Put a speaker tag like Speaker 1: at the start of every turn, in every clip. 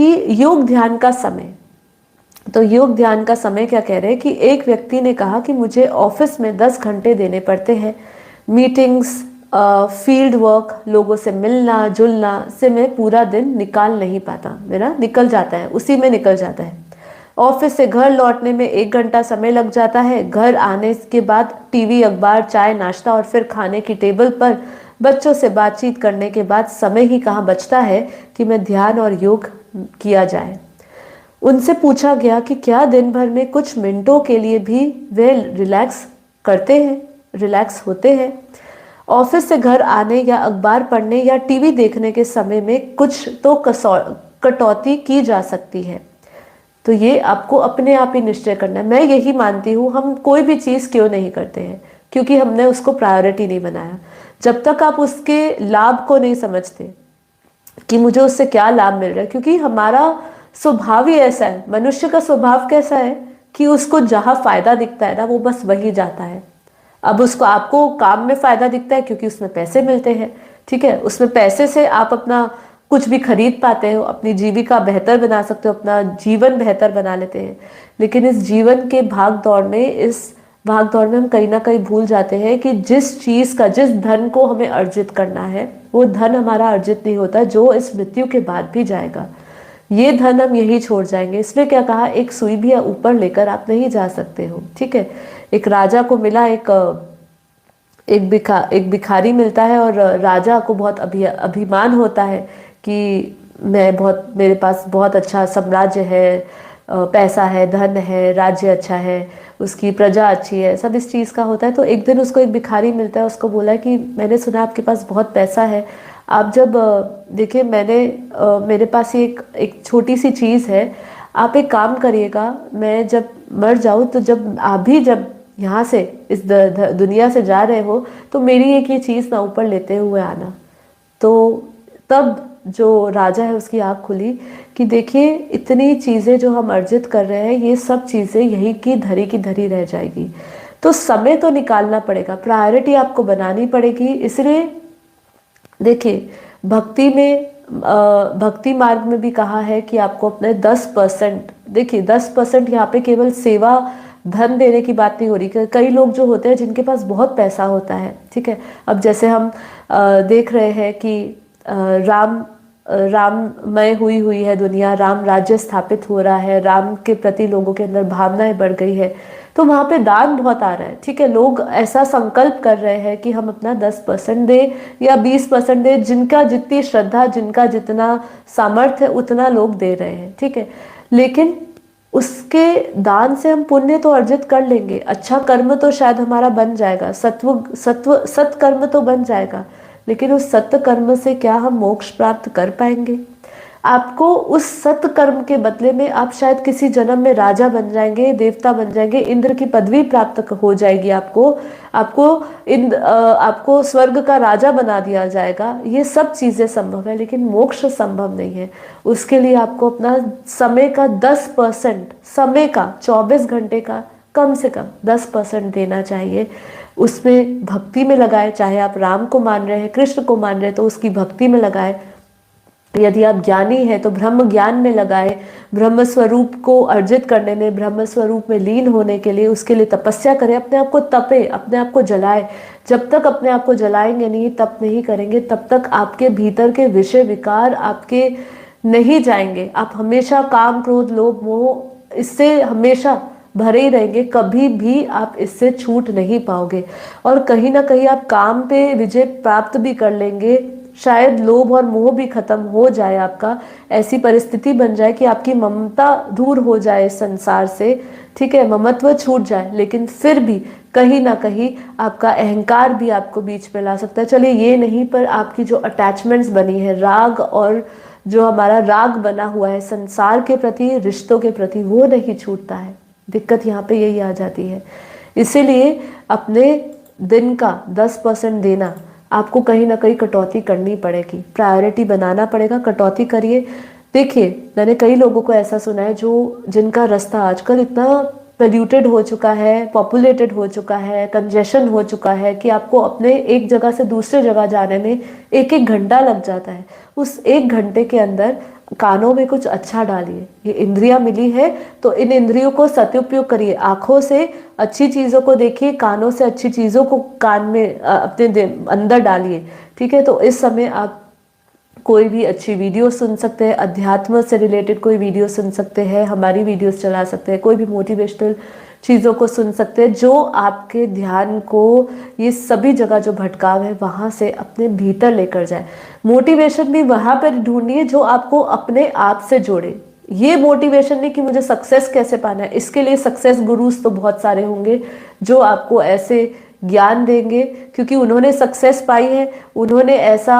Speaker 1: कि योग ध्यान का समय। तो योग ध्यान का समय क्या कह रहे हैं कि एक व्यक्ति ने कहा कि मुझे ऑफिस में 10 घंटे देने पड़ते हैं, मीटिंग्स, फील्ड वर्क, लोगों से मिलना जुलना से मैं पूरा दिन निकाल नहीं पाता, मेरा निकल जाता है, उसी में निकल जाता है। ऑफिस से घर लौटने में 1 घंटा समय लग जाता है। घर आने के बाद टीवी, अखबार, चाय, नाश्ता और फिर खाने की टेबल पर बच्चों से बातचीत करने के बाद समय ही कहाँ बचता है कि मैं ध्यान और योग किया जाए। उनसे पूछा गया कि क्या दिन भर में कुछ मिनटों के लिए भी वे रिलैक्स करते हैं, रिलैक्स होते हैं। ऑफिस से घर आने या अखबार पढ़ने या टीवी देखने के समय में कुछ तो कटौती की जा सकती है। तो ये आपको अपने आप ही निश्चय करना है। मैं यही मानती हूँ, हम कोई भी चीज़ क्यों नहीं करते हैं, क्योंकि हमने उसको प्रायोरिटी नहीं बनाया। जब तक आप उसके लाभ को नहीं समझते कि मुझे उससे क्या लाभ मिल रहा है, क्योंकि हमारा स्वभाव ही ऐसा है, मनुष्य का स्वभाव कैसा है कि उसको जहाँ फायदा दिखता है ना, वो बस वही जाता है। अब उसको, आपको काम में फायदा दिखता है क्योंकि उसमें पैसे मिलते हैं, ठीक है, उसमें पैसे से आप अपना कुछ भी खरीद पाते हो, अपनी जीविका बेहतर बना सकते हो, अपना जीवन बेहतर बना लेते हैं। लेकिन इस जीवन के भाग दौड़ में, इस भाग दौड़ में हम कहीं ना कहीं भूल जाते हैं कि जिस चीज का, जिस धन को हमें अर्जित करना है, वो धन हमारा अर्जित नहीं होता जो इस मृत्यु के बाद भी जाएगा। ये धन हम यही छोड़ जाएंगे। इसलिए क्या कहा, एक सुई भी ऊपर लेकर आप नहीं जा सकते हो, ठीक है। एक राजा को मिला, एक भिखारी मिलता है और राजा को बहुत अभिमान होता है कि मेरे पास बहुत अच्छा साम्राज्य है, पैसा है, धन है, राज्य अच्छा है, उसकी प्रजा अच्छी है, सब इस चीज़ का होता है। तो एक दिन उसको एक भिखारी मिलता है, उसको बोला है कि मैंने सुना आपके पास बहुत पैसा है, आप जब देखिए, मेरे पास एक छोटी सी चीज़ है, आप एक काम करिएगा, मैं जब मर जाऊँ तो जब यहाँ से इस दुनिया से जा रहे हो तो मेरी एक ये चीज़ ना ऊपर लेते हुए आना। तो तब जो राजा है उसकी आँख खुली कि देखिए, इतनी चीज़ें जो हम अर्जित कर रहे हैं, ये सब चीज़ें यही की धरी रह जाएगी। तो समय तो निकालना पड़ेगा, प्रायोरिटी आपको बनानी पड़ेगी। इसलिए देखिए, भक्ति मार्ग में भी कहा है कि आपको अपने 10%, देखिए 10% यहाँ पे केवल सेवा धन देने की बात नहीं हो रही। कई लोग जो होते हैं जिनके पास बहुत पैसा होता है, ठीक है, अब जैसे हम देख रहे हैं कि राममय हुई है दुनिया, राम राज्य स्थापित हो रहा है, राम के प्रति लोगों के अंदर भावनाएं बढ़ गई है, तो वहाँ पे दान बहुत आ रहा है, ठीक है। लोग ऐसा संकल्प कर रहे हैं कि हम अपना 10% दे या 20% दे, जिनका जितनी श्रद्धा, जिनका जितना सामर्थ्य है उतना लोग दे रहे हैं, ठीक है। लेकिन उसके दान से हम पुण्य तो अर्जित कर लेंगे, अच्छा कर्म तो शायद हमारा बन जाएगा, सत्कर्म तो बन जाएगा, लेकिन उस सत्य कर्म से क्या हम मोक्ष प्राप्त कर पाएंगे? आपको उस सत्य कर्म के बदले में आप शायद किसी जन्म में राजा बन जाएंगे, देवता बन जाएंगे, इंद्र की पदवी प्राप्त हो जाएगी, आपको स्वर्ग का राजा बना दिया जाएगा। ये सब चीजें संभव है, लेकिन मोक्ष संभव नहीं है। उसके लिए आपको अपना समय का 10%, समय का 24 घंटे का कम से कम 10% देना चाहिए। उसमें भक्ति में लगाए, चाहे आप राम को मान रहे हैं, कृष्ण को मान रहे हैं तो उसकी भक्ति में लगाए, यदि आप ज्ञानी हैं तो ब्रह्म ज्ञान में लगाए, ब्रह्म स्वरूप को अर्जित करने में, ब्रह्म स्वरूप में लीन होने के लिए, उसके लिए तपस्या करें, अपने आप को तपे, अपने आप को जलाए। जब तक अपने आप को जलाएंगे नहीं, तप नहीं करेंगे, तब तक आपके भीतर के विषय विकार आपके नहीं जाएंगे। आप हमेशा काम, क्रोध, लोभ, मोह, इससे हमेशा भरे ही रहेंगे, कभी भी आप इससे छूट नहीं पाओगे। और कहीं ना कहीं आप काम पे विजय प्राप्त भी कर लेंगे, शायद लोभ और मोह भी खत्म हो जाए, आपका ऐसी परिस्थिति बन जाए कि आपकी ममता दूर हो जाए संसार से, ठीक है, ममत्व छूट जाए, लेकिन फिर भी कहीं ना कहीं आपका अहंकार भी आपको बीच में ला सकता है। चलिए ये नहीं, पर आपकी जो अटैचमेंट्स बनी है, राग, और जो हमारा राग बना हुआ है संसार के प्रति, रिश्तों के प्रति, वो नहीं छूटता है। दिक्कत यहाँ पे यही आ जाती है। इसीलिए अपने दिन का 10% देना, आपको कहीं ना कहीं कटौती करनी पड़ेगी, प्रायोरिटी बनाना पड़ेगा, कटौती करिए। देखिए, मैंने कई लोगों को ऐसा सुना है जिनका रास्ता आजकल इतना पोल्यूटेड हो चुका है, पॉपुलेटेड हो चुका है, कंजेशन हो चुका है कि आपको अपने एक जगह से दूसरे जगह जाने में 1-1 घंटा लग जाता है। उस 1 घंटे के अंदर कानों में कुछ अच्छा डालिए। ये इंद्रियां मिली है तो इन इंद्रियों को सदुपयोग करिए। आंखों से अच्छी चीजों को देखिए, कानों से अच्छी चीजों को कान में अपने अंदर डालिए। ठीक है, तो इस समय आप कोई भी अच्छी वीडियो सुन सकते हैं, अध्यात्म से रिलेटेड कोई वीडियो सुन सकते हैं, हमारी वीडियोस चला सकते हैं, कोई भी मोटिवेशनल चीज़ों को सुन सकते हैं जो आपके ध्यान को ये सभी जगह जो भटकाव है वहाँ से अपने भीतर लेकर जाए। मोटिवेशन भी वहाँ पर ढूंढिए जो आपको अपने आप से जोड़े। ये मोटिवेशन नहीं कि मुझे सक्सेस कैसे पाना है, इसके लिए सक्सेस गुरुज तो बहुत सारे होंगे जो आपको ऐसे ज्ञान देंगे क्योंकि उन्होंने सक्सेस पाई है, उन्होंने ऐसा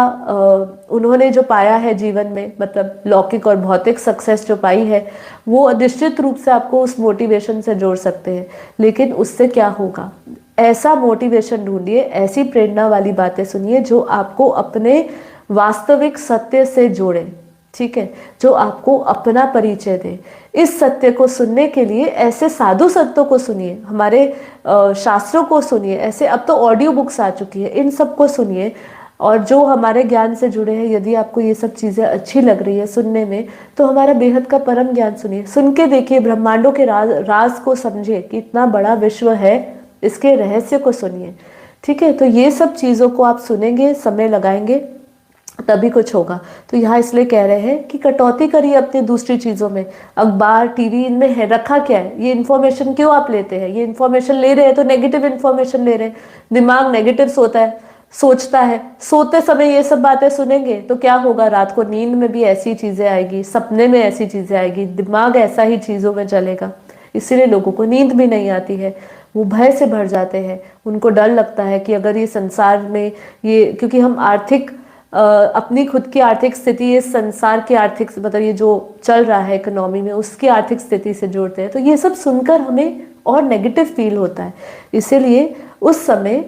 Speaker 1: उन्होंने जो पाया है जीवन में, मतलब लौकिक और भौतिक सक्सेस जो पाई है, वो निश्चित रूप से आपको उस मोटिवेशन से जोड़ सकते हैं। लेकिन उससे क्या होगा, ऐसा मोटिवेशन ढूंढिए, ऐसी प्रेरणा वाली बातें सुनिए जो आपको अपने वास्तविक सत्य से जोड़े। ठीक है, जो आपको अपना परिचय दे। इस सत्य को सुनने के लिए ऐसे साधु संतों को सुनिए, हमारे शास्त्रों को सुनिए, ऐसे अब तो ऑडियो बुक्स आ चुकी है, इन सब को सुनिए। और जो हमारे ज्ञान से जुड़े हैं, यदि आपको ये सब चीज़ें अच्छी लग रही है सुनने में, तो हमारा बेहद का परम ज्ञान सुनिए। सुन के देखिए, ब्रह्मांडों के राज को समझिए कि इतना बड़ा विश्व है, इसके रहस्य को सुनिए। ठीक है, तो ये सब चीज़ों को आप सुनेंगे, समय लगाएंगे, तभी कुछ होगा। तो यहाँ इसलिए कह रहे हैं कि कटौती करिए अपनी दूसरी चीज़ों में। अखबार, टीवी, इनमें है रखा क्या है, ये इन्फॉर्मेशन क्यों आप लेते हैं? ये इन्फॉर्मेशन ले रहे हैं तो नेगेटिव इन्फॉर्मेशन ले रहे हैं, दिमाग नेगेटिव सोचता है। सोते समय ये सब बातें सुनेंगे तो क्या होगा, रात को नींद में भी ऐसी चीज़ें आएगी, सपने में ऐसी चीज़ें आएगी, दिमाग ऐसा ही चीज़ों में चलेगा। इसीलिए लोगों को नींद भी नहीं आती है, वो भय से भर जाते हैं। उनको डर लगता है कि अगर ये संसार में ये, क्योंकि हम आर्थिक अपनी खुद की आर्थिक स्थिति इस संसार की आर्थिक, मतलब ये जो चल रहा है इकोनॉमी में, उसकी आर्थिक स्थिति से जोड़ते हैं, तो ये सब सुनकर हमें और नेगेटिव फील होता है। इसीलिए उस समय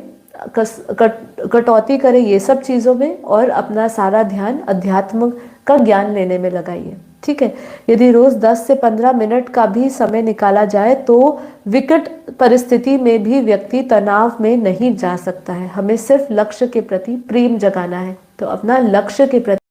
Speaker 1: कटौती करें ये सब चीज़ों में और अपना सारा ध्यान अध्यात्म का ज्ञान लेने में लगाइए। ठीक है, यदि रोज 10 से 15 मिनट का भी समय निकाला जाए तो विकट परिस्थिति में भी व्यक्ति तनाव में नहीं जा सकता है। हमें सिर्फ लक्ष्य के प्रति प्रेम जगाना है, तो अपना लक्ष्य के प्रति